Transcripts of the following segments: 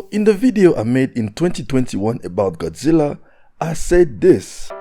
So in the video I made in 2021 about Godzilla, I said this.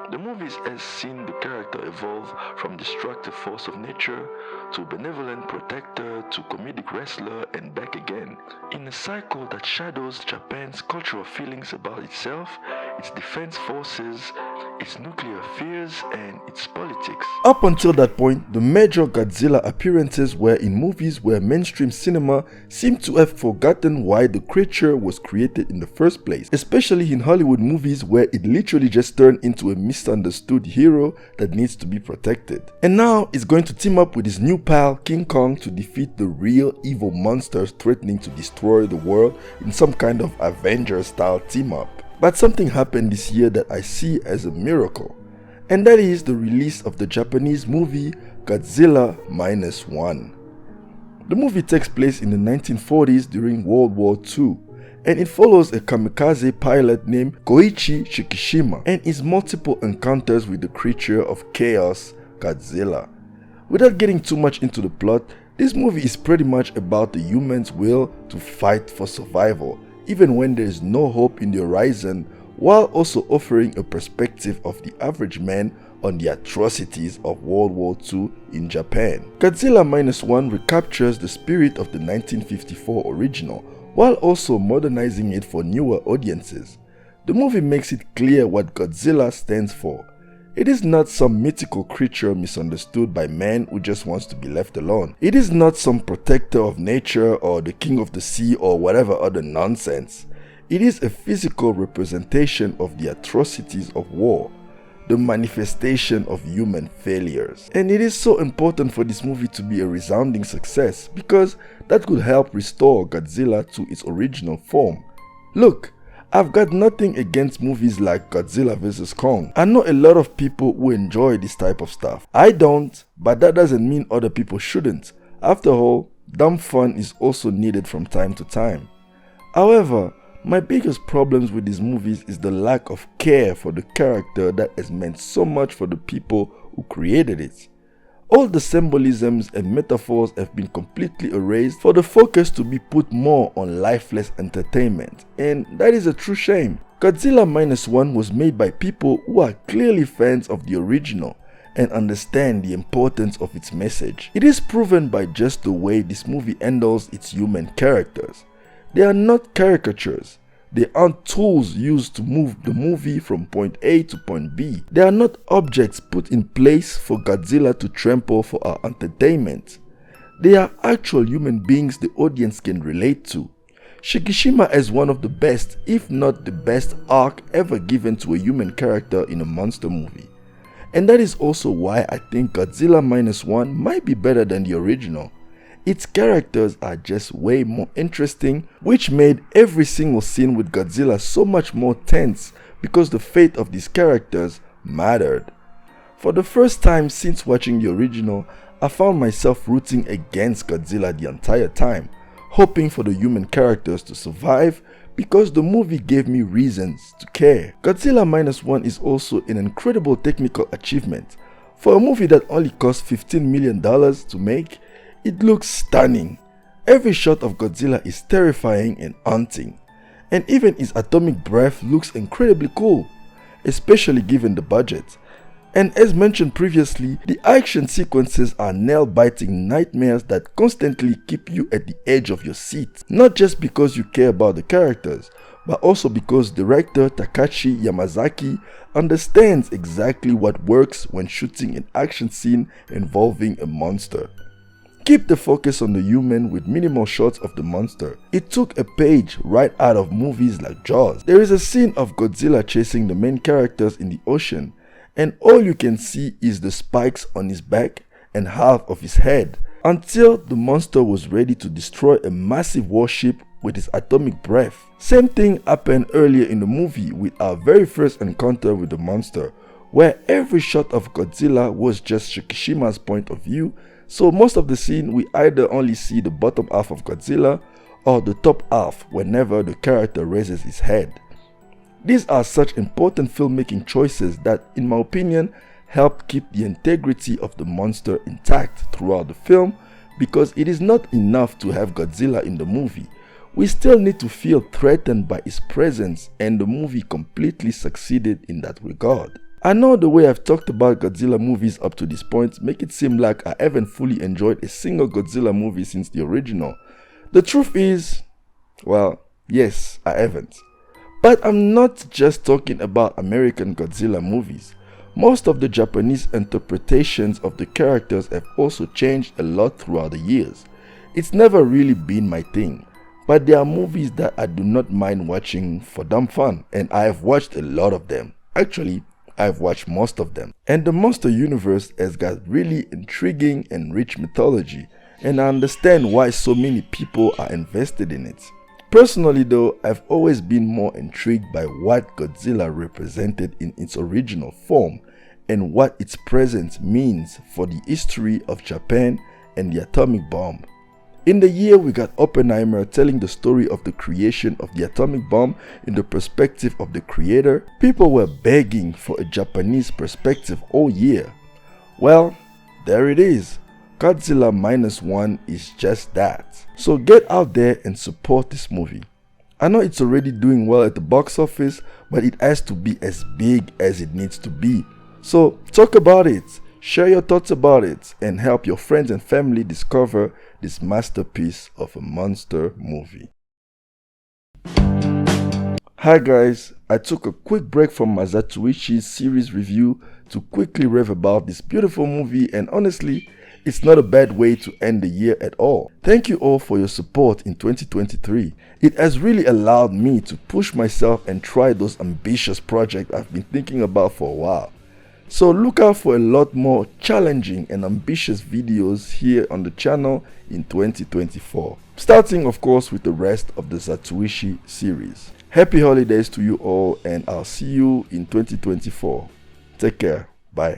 The movie has seen the character evolve from destructive force of nature to benevolent protector to comedic wrestler and back again, in a cycle that shadows Japan's cultural feelings about itself, its defense forces, its nuclear fears, and its politics. Up until that point, the major Godzilla appearances were in movies where mainstream cinema seemed to have forgotten why the creature was created in the first place, especially in Hollywood movies where it literally just turned into a misunderstood hero that needs to be protected. And now it's going to team up with his new pal King Kong to defeat the real evil monsters threatening to destroy the world in some kind of Avengers style team up. But something happened this year that I see as a miracle, and that is the release of the Japanese movie Godzilla -1. The movie takes place in the 1940s during World War II, and it follows a kamikaze pilot named Koichi Shikishima and his multiple encounters with the creature of chaos, Godzilla. Without getting too much into the plot, this movie is pretty much about the human's will to fight for survival, even when there is no hope in the horizon, while also offering a perspective of the average man on the atrocities of World War II in Japan. Godzilla -1 recaptures the spirit of the 1954 original, while also modernizing it for newer audiences. The movie makes it clear what Godzilla stands for. It is not some mythical creature misunderstood by man who just wants to be left alone. It is not some protector of nature or the king of the sea or whatever other nonsense. It is a physical representation of the atrocities of war, the manifestation of human failures. And it is so important for this movie to be a resounding success because that could help restore Godzilla to its original form. Look, I've got nothing against movies like Godzilla vs. Kong. I know a lot of people who enjoy this type of stuff. I don't, but that doesn't mean other people shouldn't. After all, dumb fun is also needed from time to time. However, my biggest problems with these movies is the lack of care for the character that has meant so much for the people who created it. All the symbolisms and metaphors have been completely erased for the focus to be put more on lifeless entertainment, and that is a true shame. Godzilla -1 was made by people who are clearly fans of the original and understand the importance of its message. It is proven by just the way this movie handles its human characters. They are not caricatures. They aren't tools used to move the movie from point A to point B. They are not objects put in place for Godzilla to trample for our entertainment. They are actual human beings the audience can relate to. Shikishima is one of the best, if not the best, arc ever given to a human character in a monster movie. And that is also why I think Godzilla -1 might be better than the original. Its characters are just way more interesting, which made every single scene with Godzilla so much more tense because the fate of these characters mattered. For the first time since watching the original, I found myself rooting against Godzilla the entire time, hoping for the human characters to survive because the movie gave me reasons to care. Godzilla -1 is also an incredible technical achievement. For a movie that only cost $15 million to make, it looks stunning. Every shot of Godzilla is terrifying and haunting, and even his atomic breath looks incredibly cool, especially given the budget. And as mentioned previously, the action sequences are nail-biting nightmares that constantly keep you at the edge of your seat, not just because you care about the characters, but also because director Takashi Yamazaki understands exactly what works when shooting an action scene involving a monster. Keep the focus on the human with minimal shots of the monster. It took a page right out of movies like Jaws. There is a scene of Godzilla chasing the main characters in the ocean, and all you can see is the spikes on his back and half of his head, until the monster was ready to destroy a massive warship with his atomic breath. Same thing happened earlier in the movie with our very first encounter with the monster, where every shot of Godzilla was just Shikishima's point of view. So most of the scene we either only see the bottom half of Godzilla or the top half whenever the character raises his head. These are such important filmmaking choices that, in my opinion, help keep the integrity of the monster intact throughout the film, because it is not enough to have Godzilla in the movie. We still need to feel threatened by its presence, and the movie completely succeeded in that regard. I know the way I've talked about Godzilla movies up to this point make it seem like I haven't fully enjoyed a single Godzilla movie since the original. The truth is, well, yes, I haven't. But I'm not just talking about American Godzilla movies. Most of the Japanese interpretations of the characters have also changed a lot throughout the years. It's never really been my thing, but there are movies that I do not mind watching for dumb fun, and I have watched a lot of them. Actually, I've watched most of them. And the monster universe has got really intriguing and rich mythology, and I understand why so many people are invested in it. Personally though, I've always been more intrigued by what Godzilla represented in its original form and what its presence means for the history of Japan and the atomic bomb. In the year we got Oppenheimer telling the story of the creation of the atomic bomb in the perspective of the creator, people were begging for a Japanese perspective all year. Well, there it is. Godzilla -1 is just that. So get out there and support this movie. I know it's already doing well at the box office, but it has to be as big as it needs to be. So talk about it, share your thoughts about it, and help your friends and family discover this masterpiece of a monster movie. Hi guys, I took a quick break from my Zatoichi's series review to quickly rave about this beautiful movie, and honestly, it's not a bad way to end the year at all. Thank you all for your support in 2023. It has really allowed me to push myself and try those ambitious projects I've been thinking about for a while. So look out for a lot more challenging and ambitious videos here on the channel in 2024. Starting of course with the rest of the Zatoichi series. Happy holidays to you all, and I'll see you in 2024. Take care. Bye.